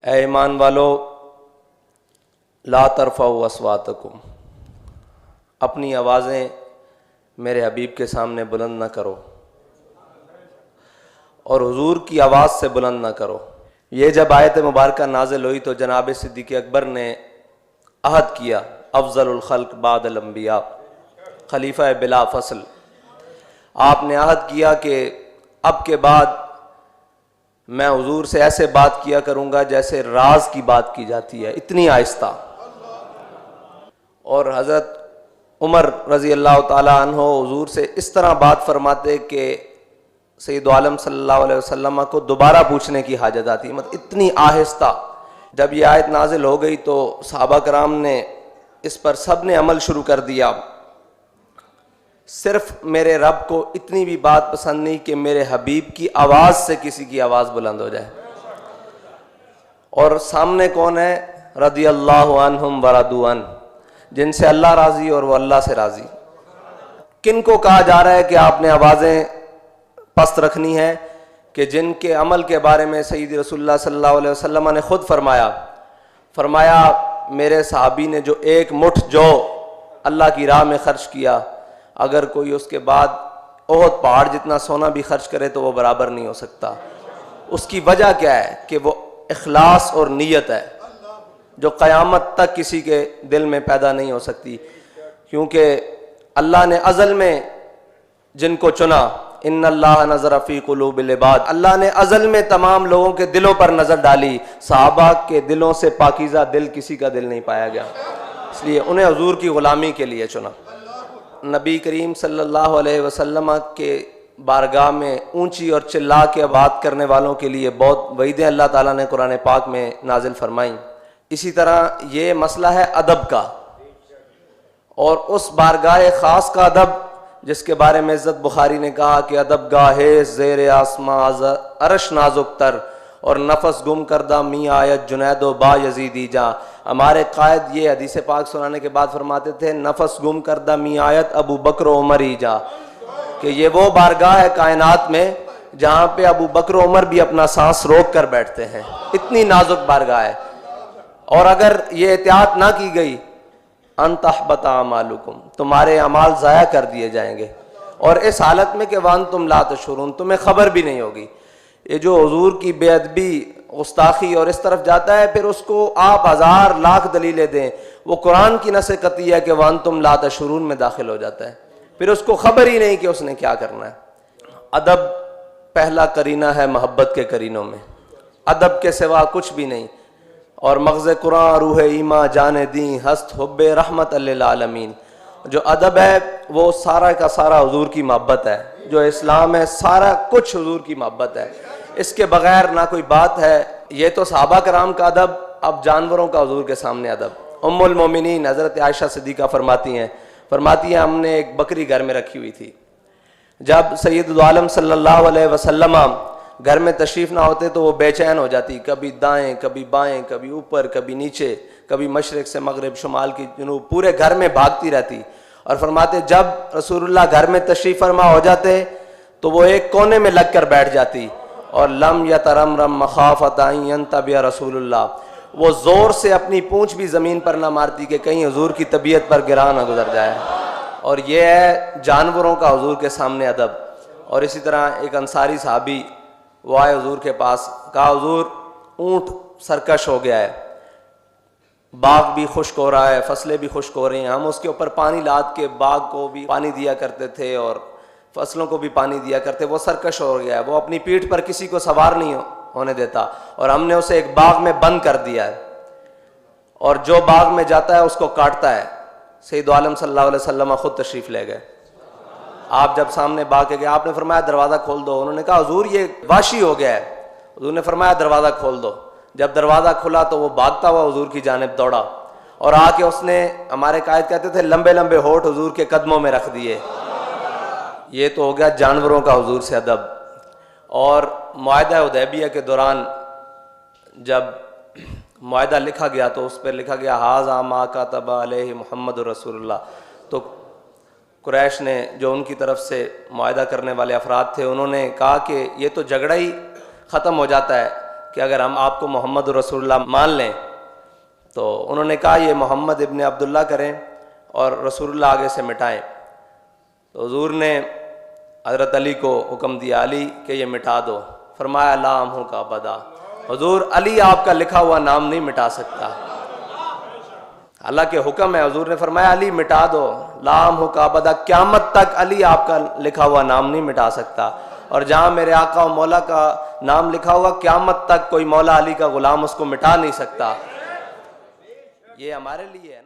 اے ایمان والو لا ترفعوا اصواتکم، اپنی آوازیں میرے حبیب کے سامنے بلند نہ کرو اور حضور کی آواز سے بلند نہ کرو۔ یہ جب آیت مبارکہ نازل ہوئی تو جناب صدیق اکبر نے عہد کیا، افضل الخلق بعد الانبیاء، خلیفہ بلا فصل، آپ نے عہد کیا کہ اب کے بعد میں حضور سے ایسے بات کیا کروں گا جیسے راز کی بات کی جاتی ہے، اتنی آہستہ۔ اور حضرت عمر رضی اللہ تعالیٰ عنہ حضور سے اس طرح بات فرماتے کہ سید عالم صلی اللہ علیہ وسلم کو دوبارہ پوچھنے کی حاجت آتی، مطلب اتنی آہستہ۔ جب یہ آیت نازل ہو گئی تو صحابہ کرام نے اس پر سب نے عمل شروع کر دیا۔ صرف میرے رب کو اتنی بھی بات پسند نہیں کہ میرے حبیب کی آواز سے کسی کی آواز بلند ہو جائے۔ اور سامنے کون ہے؟ رضی اللہ عنہم ورضوا عنہ، جن سے اللہ راضی اور وہ اللہ سے راضی۔ کن کو کہا جا رہا ہے کہ آپ نے آوازیں پست رکھنی ہے؟ کہ جن کے عمل کے بارے میں سید رسول اللہ صلی اللہ علیہ وسلم نے خود فرمایا میرے صحابی نے جو ایک مٹھ جو اللہ کی راہ میں خرچ کیا، اگر کوئی اس کے بعد احد پہاڑ جتنا سونا بھی خرچ کرے تو وہ برابر نہیں ہو سکتا۔ اس کی وجہ کیا ہے؟ کہ وہ اخلاص اور نیت ہے جو قیامت تک کسی کے دل میں پیدا نہیں ہو سکتی، کیونکہ اللہ نے ازل میں جن کو چنا، ان اللہ نظر فی قلوب العباد، اللہ نے ازل میں تمام لوگوں کے دلوں پر نظر ڈالی، صحابہ کے دلوں سے پاکیزہ دل کسی کا دل نہیں پایا گیا، اس لیے انہیں حضور کی غلامی کے لیے چنا۔ نبی کریم صلی اللہ علیہ وسلم کے بارگاہ میں اونچی اور چلا کے بات کرنے والوں کے لیے بہت وعیدیں اللہ تعالیٰ نے قرآن پاک میں نازل فرمائیں۔ اسی طرح یہ مسئلہ ہے ادب کا، اور اس بارگاہ خاص کا ادب جس کے بارے میں عزت بخاری نے کہا کہ ادب گاہے زیر آسماں عرش نازک تر، اور نفس گم کردہ می آیت جنید و با یزیدی جا۔ ہمارے قائد یہ حدیث پاک سنانے کے بعد فرماتے تھے نفس گم کردہ می آیت ابو بکر و عمر ہی جا، کہ یہ وہ بارگاہ ہے کائنات میں جہاں پہ ابو بکر و عمر بھی اپنا سانس روک کر بیٹھتے ہیں، اتنی نازک بارگاہ ہے۔ اور اگر یہ احتیاط نہ کی گئی ان تحبط اعمالکم، تمہارے اعمال ضائع کر دیے جائیں گے، اور اس حالت میں کہ وانتم لا تشعرون، تمہیں خبر بھی نہیں ہوگی۔ یہ جو حضور کی بے ادبی، گستاخی اور اس طرف جاتا ہے، پھر اس کو آپ ہزار لاکھ دلیلیں دیں، وہ قرآن کی نص قطعی ہے کہ وانتم لا تشعرون میں داخل ہو جاتا ہے، پھر اس کو خبر ہی نہیں کہ اس نے کیا کرنا ہے۔ ادب پہلا کرینہ ہے محبت کے کرینوں میں، ادب کے سوا کچھ بھی نہیں۔ اور مغز قرآن روح ایماں جان دیں ہست حب رحمت للعالمین، جو ادب ہے وہ سارا کا سارا حضور کی محبت ہے، جو اسلام ہے سارا کچھ حضور کی محبت ہے، اس کے بغیر نہ کوئی بات ہے۔ یہ تو صحابہ کرام کا ادب، اب جانوروں کا حضور کے سامنے ادب۔ ام المومنین حضرت عائشہ صدیقہ فرماتی ہیں ہم نے ایک بکری گھر میں رکھی ہوئی تھی، جب سید عالم صلی اللہ علیہ وسلم گھر میں تشریف نہ ہوتے تو وہ بے چین ہو جاتی، کبھی دائیں کبھی بائیں، کبھی اوپر کبھی نیچے، کبھی مشرق سے مغرب، شمال کی جنوب، پورے گھر میں بھاگتی رہتی۔ اور فرماتے جب رسول اللہ گھر میں تشریف فرما ہو جاتے تو وہ ایک کونے میں لگ کر بیٹھ جاتی، اور لم یترمرم مخافۃ ان ینتبہ رسول اللہ، وہ زور سے اپنی پونچھ بھی زمین پر نہ مارتی کہ کہیں حضور کی طبیعت پر گراں نہ گزر جائے۔ اور یہ ہے جانوروں کا حضور کے سامنے ادب۔ اور اسی طرح ایک انصاری صحابی وہ آئے حضور کے پاس، کہا حضور اونٹ سرکش ہو گیا ہے، باغ بھی خشک ہو رہا ہے، فصلیں بھی خشک ہو رہی ہیں، ہم اس کے اوپر پانی لاد کے باغ کو بھی پانی دیا کرتے تھے اور فصلوں کو بھی پانی دیا کرتے، وہ سرکش ہو گیا ہے، وہ اپنی پیٹھ پر کسی کو سوار نہیں ہونے دیتا، اور ہم نے اسے ایک باغ میں بند کر دیا ہے، اور جو باغ میں جاتا ہے اس کو کاٹتا ہے۔ سید عالم صلی اللہ علیہ وسلم خود تشریف لے گئے، آپ جب سامنے باغ کے گئے آپ نے فرمایا دروازہ کھول دو، انہوں نے کہا حضور یہ وحشی ہو گیا ہے، حضور نے فرمایا دروازہ کھول دو۔ جب دروازہ کھلا تو وہ بھاگتا ہوا حضور کی جانب دوڑا، اور آ کے اس نے، ہمارے قائد کہتے تھے لمبے لمبے ہونٹ حضور کے قدموں میں رکھ دیے۔ یہ تو ہو گیا جانوروں کا حضور سے ادب۔ اور معاہدہ حدیبیہ کے دوران جب معاہدہ لکھا گیا تو اس پر لکھا گیا ھذا ما کتب علیہ محمد رسول اللہ، تو قریش نے، جو ان کی طرف سے معاہدہ کرنے والے افراد تھے، انہوں نے کہا کہ یہ تو جھگڑا ہی ختم ہو جاتا ہے کہ اگر ہم آپ کو محمد رسول اللہ مان لیں، تو انہوں نے کہا یہ محمد ابن عبداللہ کریں اور رسول اللہ آگے سے مٹائیں۔ تو حضور نے حضرت علی کو حکم دیا علی کہ یہ مٹا دو، فرمایا لا امحو کا ابدا، حضور علی آپ کا لکھا ہوا نام نہیں مٹا سکتا، حالانکہ حکم ہے، حضور نے فرمایا علی مٹا دو، لا امحو کا ابدا، قیامت تک علی آپ کا لکھا ہوا نام نہیں مٹا سکتا۔ اور جہاں میرے آقا و مولا کا نام لکھا ہوا قیامت تک کوئی مولا علی کا غلام اس کو مٹا نہیں سکتا۔ یہ ہمارے لیے ہے نا۔